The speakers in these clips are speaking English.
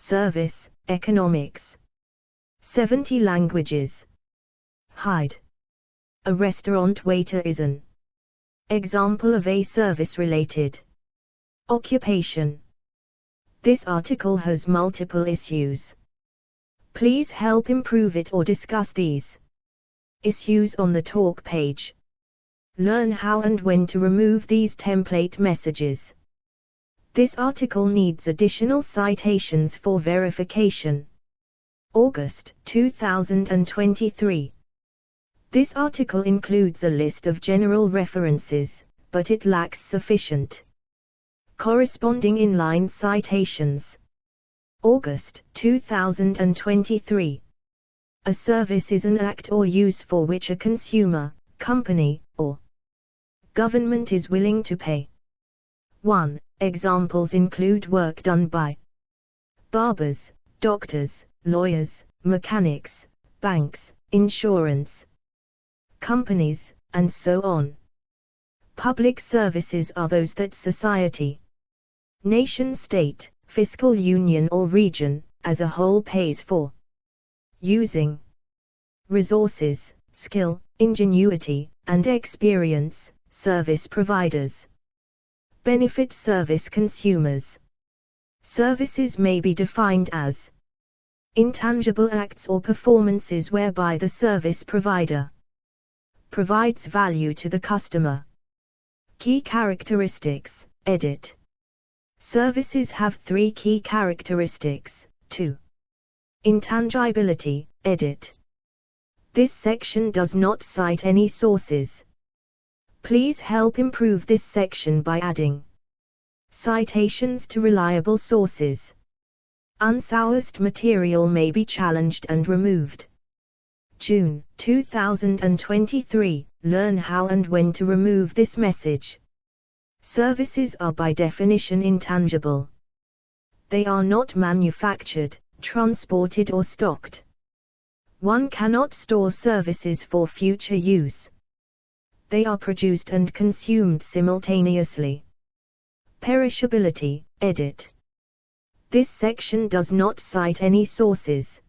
Service, economics. 70 languages. Hide. A restaurant waiter is an example of a service-related occupation. This article has multiple issues. Please help improve it or discuss these issues on the talk page. Learn how and when to remove these template messages. This article needs additional citations for verification. August 2023. This article includes a list of general references, but it lacks sufficient corresponding inline citations. August 2023. A service is an act or use for which a consumer, company, or government is willing to pay. 1. Examples include work done by barbers, doctors, lawyers, mechanics, banks, insurance companies, and so on. Public services are those that society, nation state, fiscal union or region, as a whole pays for. Using resources, skill, ingenuity, and experience, service providers benefit service consumers. Services may be defined as intangible acts or performances whereby the service provider provides value to the customer. Key characteristics, edit. Services have 3 key characteristics. 2. Intangibility, edit. This section does not cite any sources. Please help improve this section by adding citations to reliable sources. Unsourced material may be challenged and removed. June 2023. Learn how and when to remove this message. Services are by definition intangible. They are not manufactured, transported or stocked. One cannot store services for future use. They are produced and consumed simultaneously. Perishability, edit. This section does not cite any sources.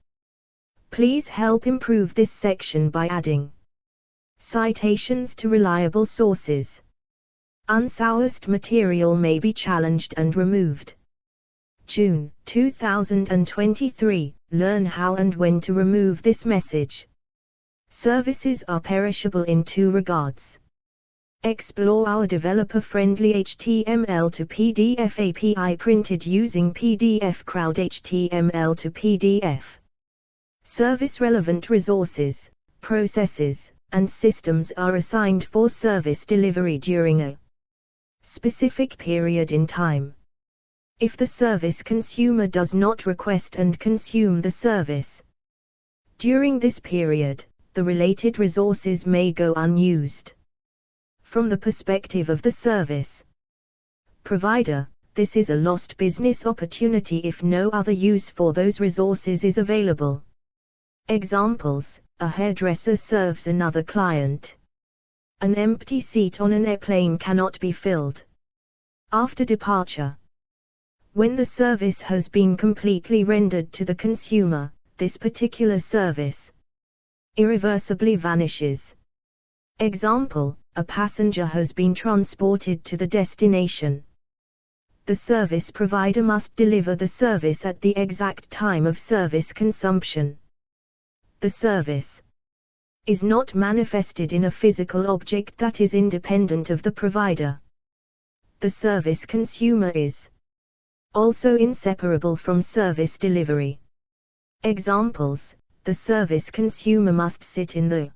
Please help improve this section by adding citations to reliable sources. Unsourced material may be challenged and removed. June 2023. Learn how and when to remove this message. Services are perishable in 2 regards. Explore our developer-friendly HTML to PDF API printed using PDF Crowd HTML to PDF. Service-relevant resources, processes, and systems are assigned for service delivery during a specific period in time. If the service consumer does not request and consume the service during this period, the related resources may go unused. From the perspective of the service provider, this is a lost business opportunity if no other use for those resources is available. Examples: a hairdresser serves another client. An empty seat on an airplane cannot be filled after departure. When the service has been completely rendered to the consumer, this particular service irreversibly vanishes. Example: a passenger has been transported to the destination. The service provider must deliver the service at the exact time of service consumption. The service is not manifested in a physical object that is independent of the provider. The service consumer is also inseparable from service delivery. Examples: the service consumer must sit in the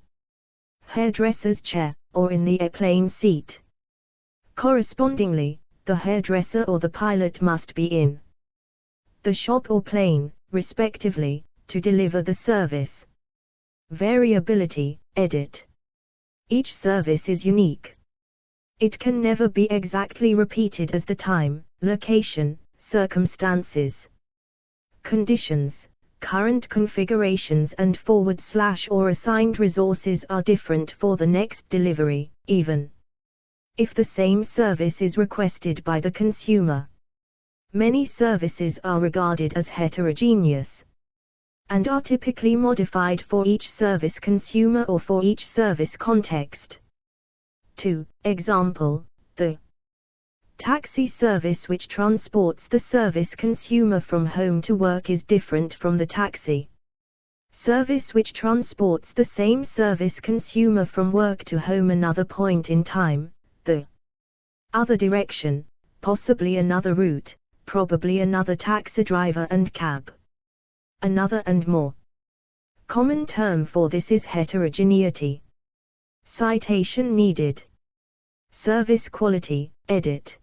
hairdresser's chair, or in the airplane seat. Correspondingly, the hairdresser or the pilot must be in the shop or plane, respectively, to deliver the service. Variability, edit. Each service is unique. It can never be exactly repeated as the time, location, circumstances, conditions, current configurations and / or assigned resources are different for the next delivery, even if the same service is requested by the consumer. Many services are regarded as heterogeneous and are typically modified for each service consumer or for each service context. 2. Example, the taxi service which transports the service consumer from home to work is different from the taxi service which transports the same service consumer from work to home another point in time, the other direction, possibly another route, probably another taxi driver and cab. Another and more common term for this is heterogeneity. Citation needed. Service quality, edit.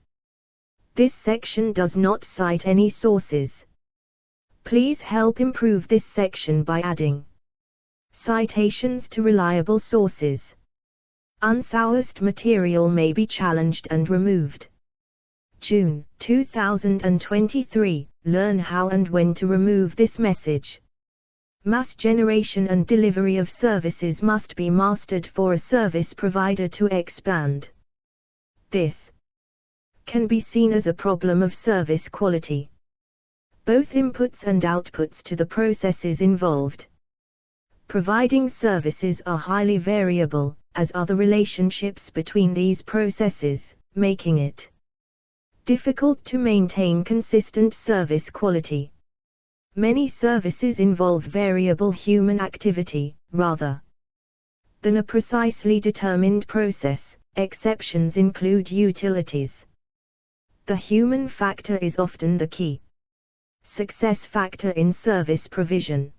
This section does not cite any sources. Please help improve this section by adding citations to reliable sources. Unsourced material may be challenged and removed. June 2023. Learn how and when to remove this message. Mass generation and delivery of services must be mastered for a service provider to expand. This can be seen as a problem of service quality. Both inputs and outputs to the processes involved providing services are highly variable, as are the relationships between these processes, making it difficult to maintain consistent service quality. Many services involve variable human activity, rather than a precisely determined process. Exceptions include utilities. The human factor is often the key success factor in service provision.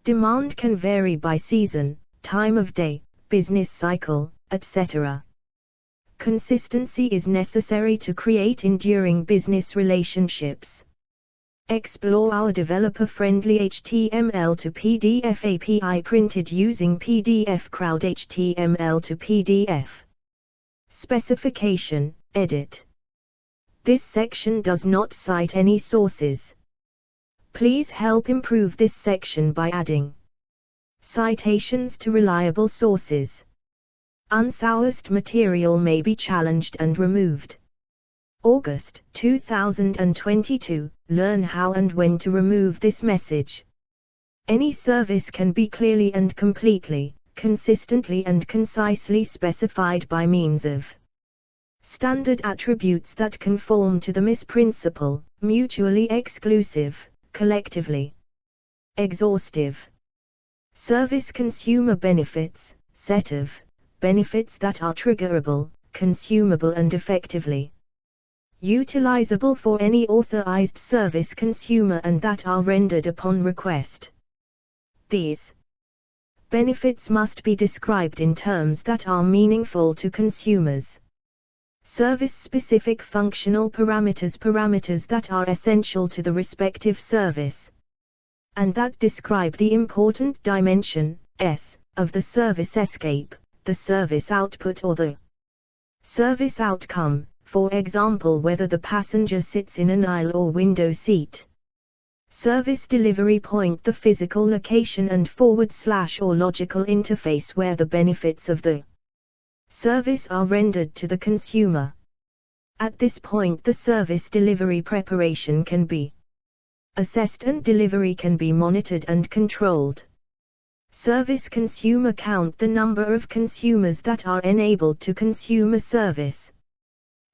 Demand can vary by season, time of day, business cycle, etc. Consistency is necessary to create enduring business relationships. Explore our developer-friendly HTML to PDF API printed using PDF Crowd HTML to PDF. Specification, edit. This section does not cite any sources. Please help improve this section by adding citations to reliable sources. Unsourced material may be challenged and removed. August 2022. Learn how and when to remove this message. Any service can be clearly and completely, consistently and concisely specified by means of standard attributes that conform to the MIS principle, mutually exclusive, collectively exhaustive. Service consumer benefits, set of benefits that are triggerable, consumable and effectively utilizable for any authorized service consumer and that are rendered upon request. These benefits must be described in terms that are meaningful to consumers. Service-specific functional parameters that are essential to the respective service, and that describe the important dimension, S, of the service escape, the service output or the service outcome, for example whether the passenger sits in an aisle or window seat. Service delivery point, the physical location and / or logical interface where the benefits of the service are rendered to the consumer. At this point the service delivery preparation can be assessed and delivery can be monitored and controlled. Service consumer count, the number of consumers that are enabled to consume a service.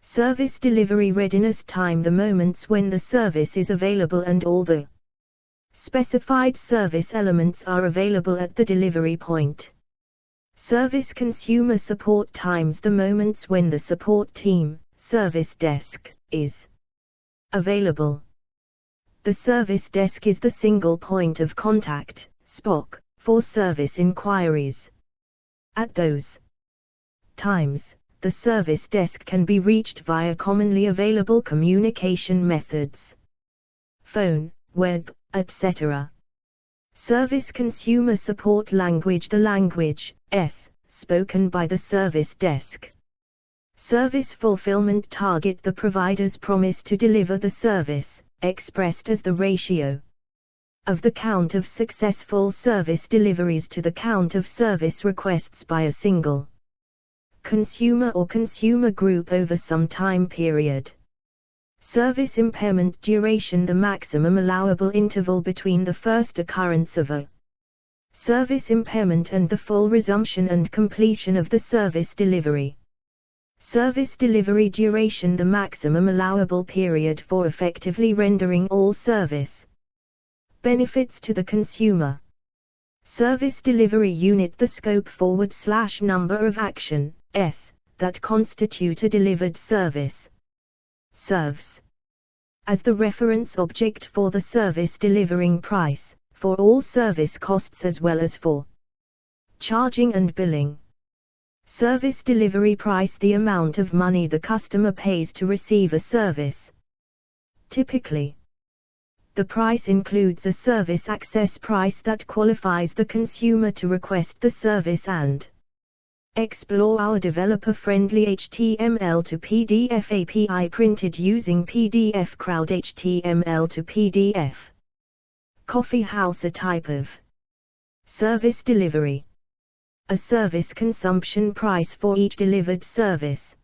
Service delivery readiness time, the moments when the service is available and all the specified service elements are available at the delivery point. Service consumer support times, the moments when the support team, service desk, is available. The service desk is the single point of contact, SPOC, for service inquiries. At those times, the service desk can be reached via commonly available communication methods. Phone, web, etc. Service consumer support language, the language, S, spoken by the service desk. Service fulfillment target, the provider's promise to deliver the service, expressed as the ratio of the count of successful service deliveries to the count of service requests by a single consumer or consumer group over some time period. Service impairment duration, the maximum allowable interval between the first occurrence of a service impairment and the full resumption and completion of the service delivery. Service delivery duration, the maximum allowable period for effectively rendering all service benefits to the consumer. Service delivery unit, the scope / number of action s that constitute a delivered service. Serves as the reference object for the service delivering price, for all service costs as well as for charging and billing. Service delivery price, the amount of money the customer pays to receive a service. Typically, the price includes a service access price that qualifies the consumer to request the service and explore our developer-friendly HTML to PDF API printed using PDF Crowd HTML to PDF. Coffee house, a type of service delivery. A service consumption price for each delivered service.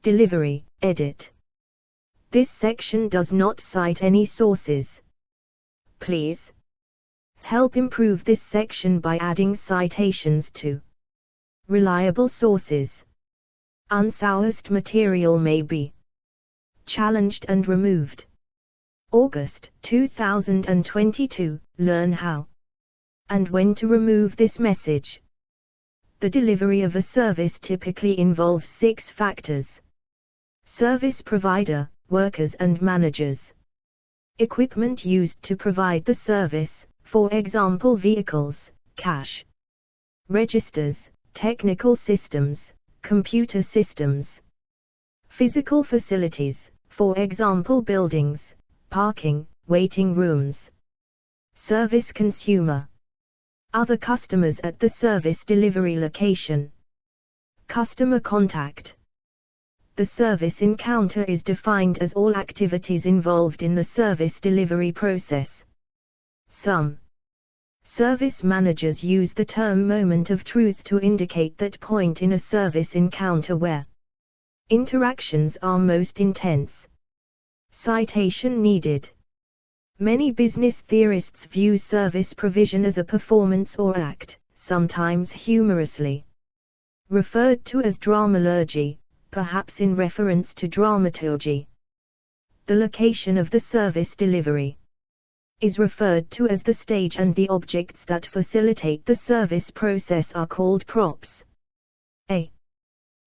Delivery, edit. This section does not cite any sources. Please help improve this section by adding citations to reliable sources. Unsourced material may be challenged and removed. August 2022. Learn how and when to remove this message. The delivery of a service typically involves 6 factors: service provider, workers and managers. Equipment used to provide the service, for example vehicles, cash registers, technical systems, computer systems. Physical facilities, for example buildings, parking, waiting rooms. Service consumer. Other customers at the service delivery location. Customer contact. The service encounter is defined as all activities involved in the service delivery process. Some service managers use the term moment of truth to indicate that point in a service encounter where interactions are most intense. Citation needed. Many business theorists view service provision as a performance or act, sometimes humorously referred to as dramaturgy, perhaps in reference to dramaturgy. The location of the service delivery is referred to as the stage, and the objects that facilitate the service process are called props. A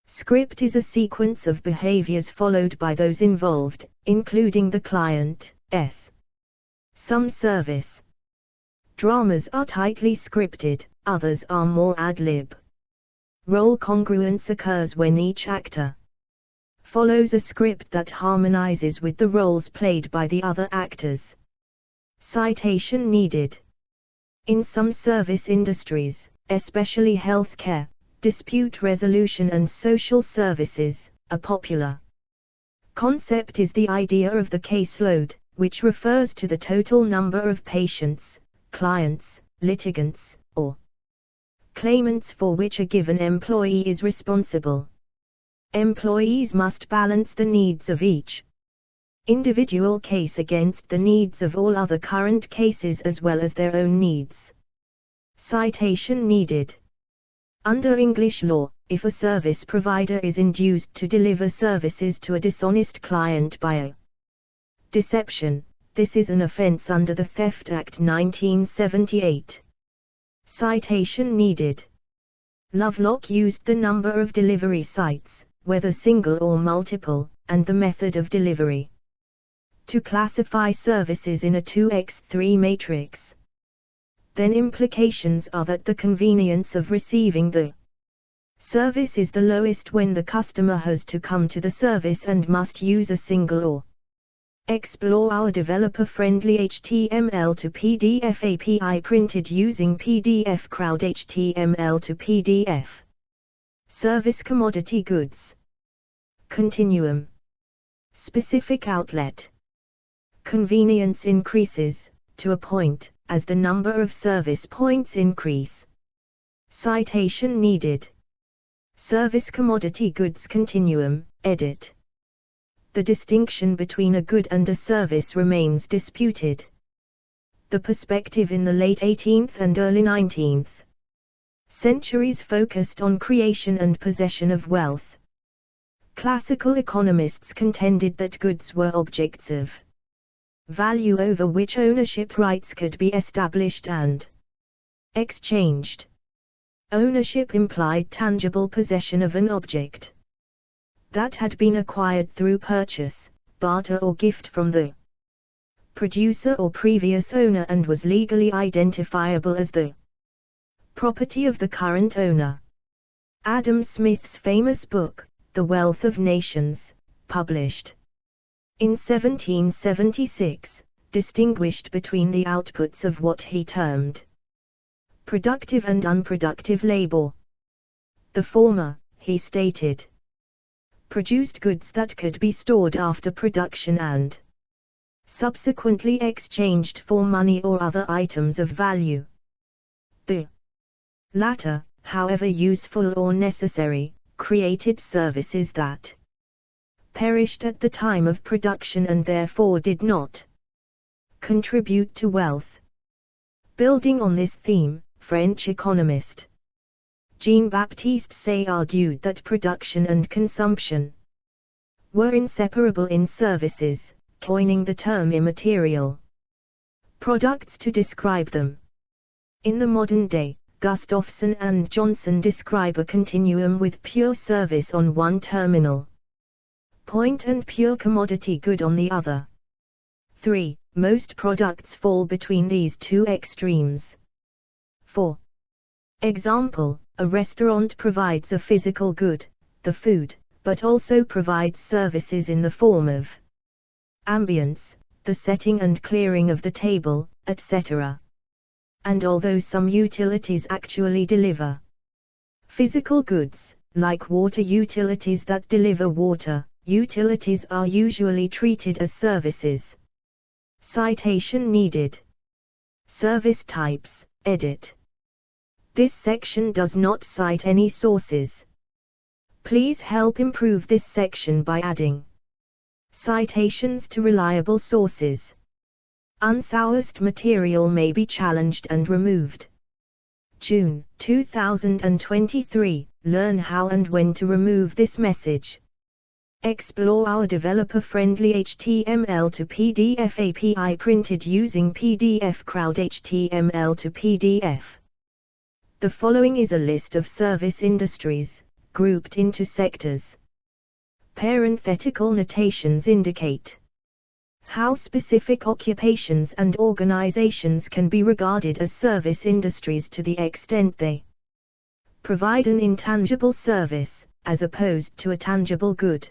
script is a sequence of behaviors followed by those involved, including the client. Some service dramas are tightly scripted, others are more ad-lib. Role congruence occurs when each actor follows a script that harmonizes with the roles played by the other actors. Citation needed. In some service industries, especially healthcare, dispute resolution and social services, a popular concept is the idea of the caseload, which refers to the total number of patients, clients, litigants, or claimants for which a given employee is responsible. Employees must balance the needs of each individual case against the needs of all other current cases as well as their own needs. Citation needed. Under English law, if a service provider is induced to deliver services to a dishonest client by a deception, this is an offense under the Theft Act 1978. Citation needed. Lovelock used the number of delivery sites, whether single or multiple, and the method of delivery to classify services in a 2x3 matrix. Then implications are that the convenience of receiving the service is the lowest when the customer has to come to the service and must use a single or explore our developer-friendly HTML to PDF API printed using PDF Crowd HTML to PDF. Service commodity goods. Continuum. Specific outlet. Convenience increases, to a point, as the number of service points increase. Citation needed. Service commodity goods continuum, edit. The distinction between a good and a service remains disputed. The perspective in the late 18th and early 19th centuries focused on creation and possession of wealth. Classical economists contended that goods were objects of value over which ownership rights could be established and exchanged. Ownership implied tangible possession of an object that had been acquired through purchase, barter or gift from the producer or previous owner and was legally identifiable as the property of the current owner. Adam Smith's famous book, The Wealth of Nations, published in 1776, distinguished between the outputs of what he termed productive and unproductive labor. The former, he stated, produced goods that could be stored after production and subsequently exchanged for money or other items of value. The latter, however useful or necessary, created services that perished at the time of production and therefore did not contribute to wealth. Building on this theme, French economist Jean-Baptiste Say argued that production and consumption were inseparable in services, coining the term immaterial products to describe them. In the modern day, Gustafson and Johnson describe a continuum with pure service on one terminal point and pure commodity good on the other. 3. Most products fall between these two extremes. For example, a restaurant provides a physical good, the food, but also provides services in the form of ambience, the setting and clearing of the table, etc. And although some utilities actually deliver physical goods, like water utilities that deliver water, utilities are usually treated as services. Citation needed. Service types, edit. This section does not cite any sources. Please help improve this section by adding citations to reliable sources. Unsourced material may be challenged and removed. June 2023. Learn how and when to remove this message. Explore our developer-friendly HTML to PDF API printed using PDF Crowd HTML to PDF. The following is a list of service industries, grouped into sectors. Parenthetical notations indicate how specific occupations and organizations can be regarded as service industries to the extent they provide an intangible service, as opposed to a tangible good.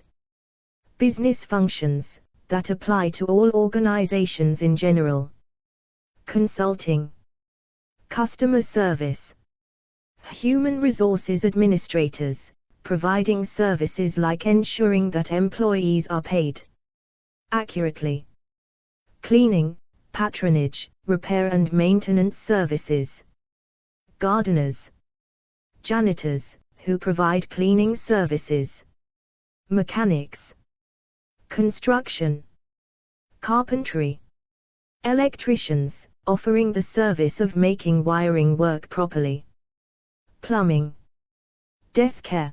Business functions, that apply to all organizations in general. Consulting. Customer service. Human resources administrators, providing services like ensuring that employees are paid accurately. Cleaning, patronage, repair and maintenance services. Gardeners. Janitors, who provide cleaning services. Mechanics. Construction. Carpentry. Electricians, offering the service of making wiring work properly. Plumbing. Death care.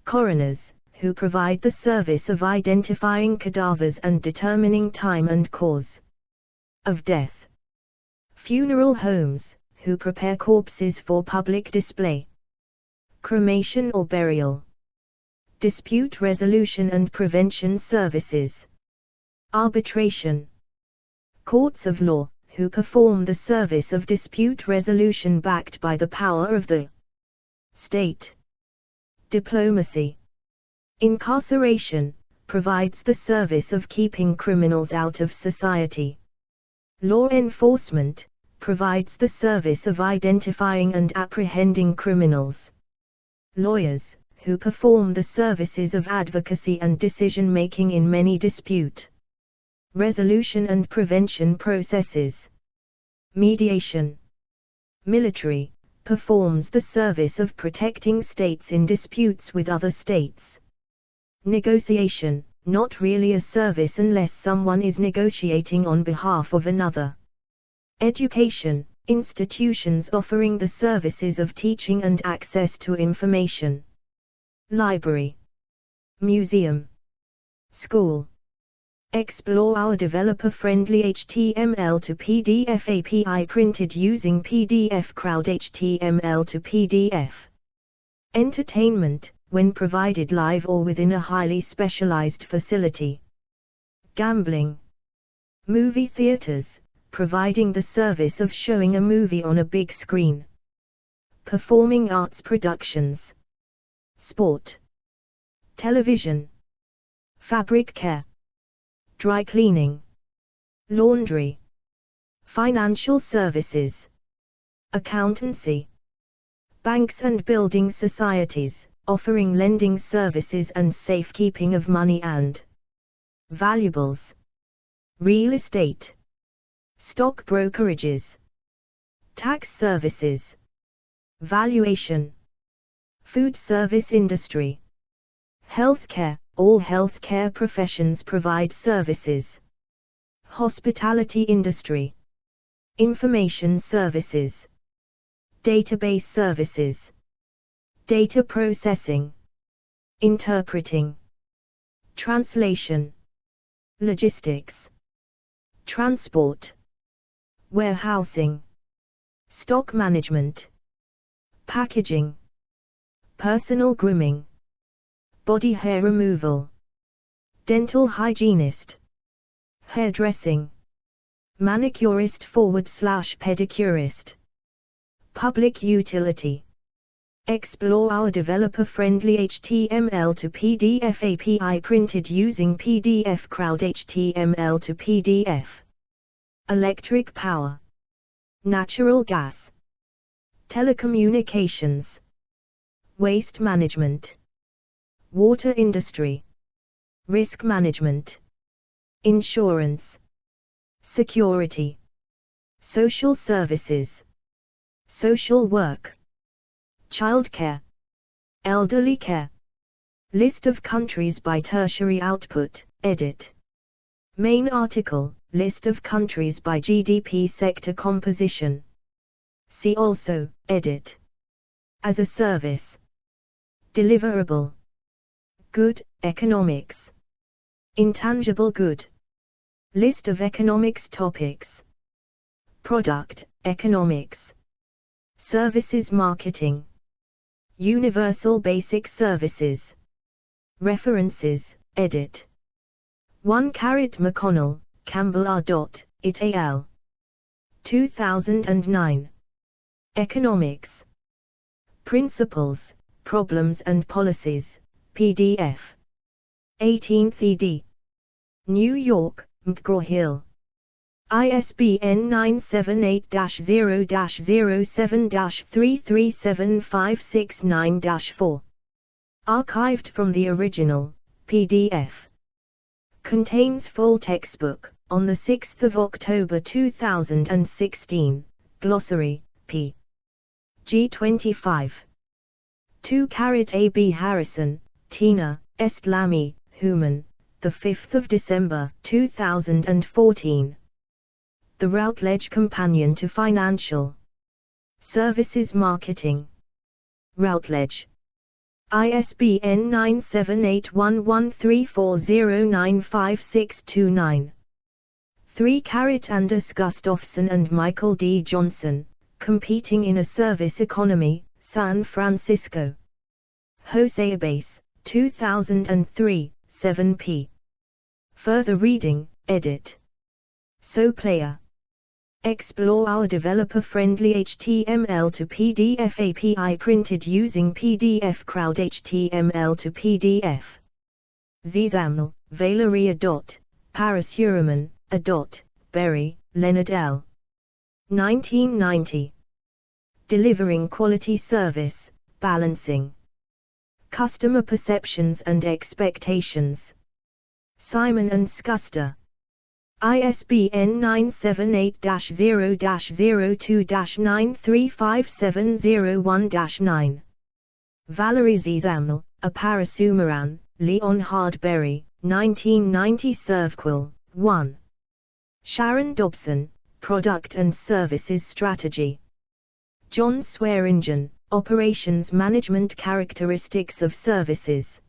Coroners, who provide the service of identifying cadavers and determining time and cause of death. Funeral homes, who prepare corpses for public display. Cremation or burial. Dispute resolution and prevention services. Arbitration. Courts of law, who perform the service of dispute resolution backed by the power of the state. Diplomacy. Incarceration, provides the service of keeping criminals out of society. Law enforcement, provides the service of identifying and apprehending criminals. Lawyers, who perform the services of advocacy and decision-making in many dispute resolution and prevention processes. Mediation. Military, performs the service of protecting states in disputes with other states. Negotiation, not really a service unless someone is negotiating on behalf of another. Education, institutions offering the services of teaching and access to information. Library, museum, school. Explore our developer-friendly HTML to PDF API printed using PDF Crowd HTML to PDF. Entertainment, when provided live or within a highly specialized facility. Gambling. Movie theaters, providing the service of showing a movie on a big screen. Performing arts productions. Sport. Television. Fabric care. Dry cleaning. Laundry. Financial services. Accountancy. Banks and building societies, offering lending services and safekeeping of money and valuables. Real estate. Stock brokerages. Tax services. Valuation. Food service industry. Healthcare, all healthcare professions provide services. Hospitality industry. Information services. Database services. Data processing. Interpreting. Translation. Logistics. Transport. Warehousing. Stock management. Packaging. Personal grooming. Body hair removal. Dental hygienist. Hairdressing. Manicurist/pedicurist. Public utility. Explore our developer-friendly HTML to PDF API printed using PDF Crowd HTML to PDF. Electric power. Natural gas. Telecommunications. Waste management. Water industry. Risk management. Insurance. Security. Social services. Social work. Childcare. Elderly care. List of countries by tertiary output, edit. Main article, list of countries by GDP sector composition. See also, edit. As a service. Deliverable. Good, economics. Intangible good. List of economics topics. Product, economics. Services marketing. Universal basic services. References, edit. 1 McConnell, Campbell R. It al. 2009. Economics. Principles, Problems and Policies, PDF. 18th ed. New York, McGraw-Hill. ISBN 978-0-07-337569-4. Archived from the original, PDF. Contains full textbook, on the 6th of October 2016, Glossary, p. G25. 2 A.B. Harrison, Tina, Estlami, Human, the 5th of December 2014. The Routledge Companion to Financial Services Marketing. Routledge. ISBN 9781134095629. 3 Anders Gustafsson and Michael D. Johnson, Competing in a Service Economy, San Francisco. Hoseabase, 2003, 7p. Further reading, edit. SoPlayer. Explore our developer-friendly HTML to PDF API printed using PDF Crowd HTML to PDF. Zithaml, Valeria. Paris Huraman, A. Berry, Leonard L. 1990. Delivering Quality Service, Balancing Customer Perceptions and Expectations. Simon and Scuster. ISBN 978-0-02-935701-9. Valerie Zithaml, A. Parasumaran, Leon Hardberry, 1990 ServQual, 1. Sharon Dobson, Product and Services Strategy. John Swearingen, Operations Management Characteristics of Services.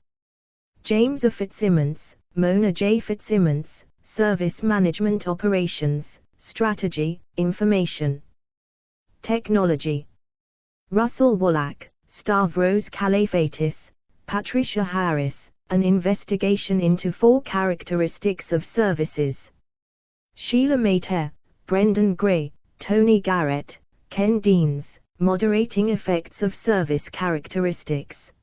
James A. Fitzsimmons, Mona J. Fitzsimmons, Service Management Operations, Strategy, Information Technology. Russell Wallach, Stavros Kalafatis, Patricia Harris, An Investigation into 4 Characteristics of Services. Sheila Mater, Brendan Gray, Tony Garrett, Ken Deans, Moderating Effects of Service Characteristics.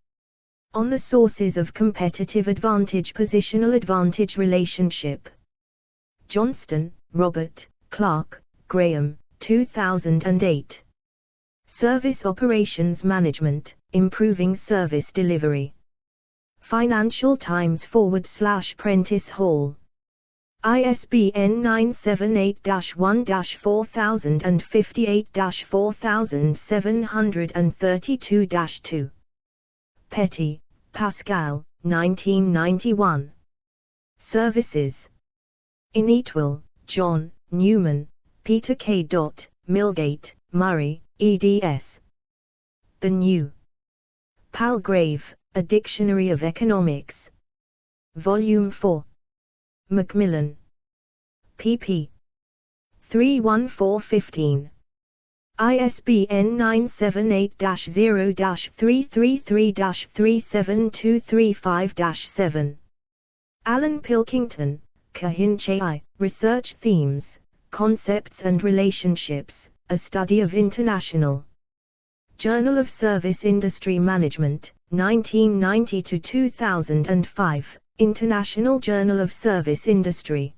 On the Sources of Competitive Advantage Positional Advantage Relationship. Johnston, Robert, Clark, Graham, 2008. Service Operations Management, Improving Service Delivery. Financial Times /Prentice Hall. ISBN 978-1-4058-4732-2. Petty, Pascal, 1991. Services. Ineatwell, John, Newman, Peter K. Milgate, Murray, eds. The New. Palgrave, A Dictionary of Economics. Volume 4. Macmillan. pp. 31415. ISBN 978-0-333-37235-7. Alan Pilkington, Kahin I, Research Themes, Concepts and Relationships, A Study of International. Journal of Service Industry Management, 1990-2005, International Journal of Service Industry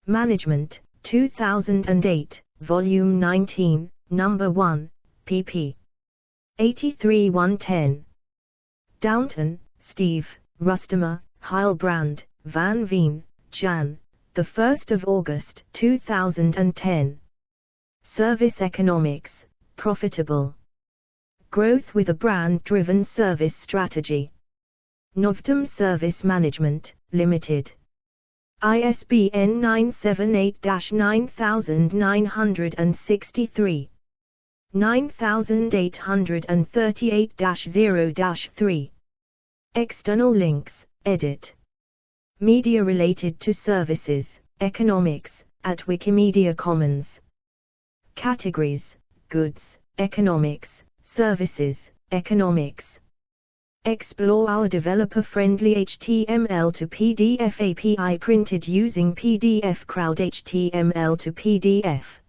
Management, 2008, Volume 19, Number 1, pp. 83-110. Downton, Steve, Rustemer, Heilbrand, Van Veen, Jan, 1 August 2010. Service Economics, Profitable Growth with a Brand-Driven Service Strategy. Novtum Service Management, Limited. ISBN 978-9963. 9838-0-3. External links, edit. Media related to services, economics, at Wikimedia Commons. Categories, goods, economics, services, economics. Explore our developer-friendly HTML to PDF API printed using PDF Crowd HTML to PDF.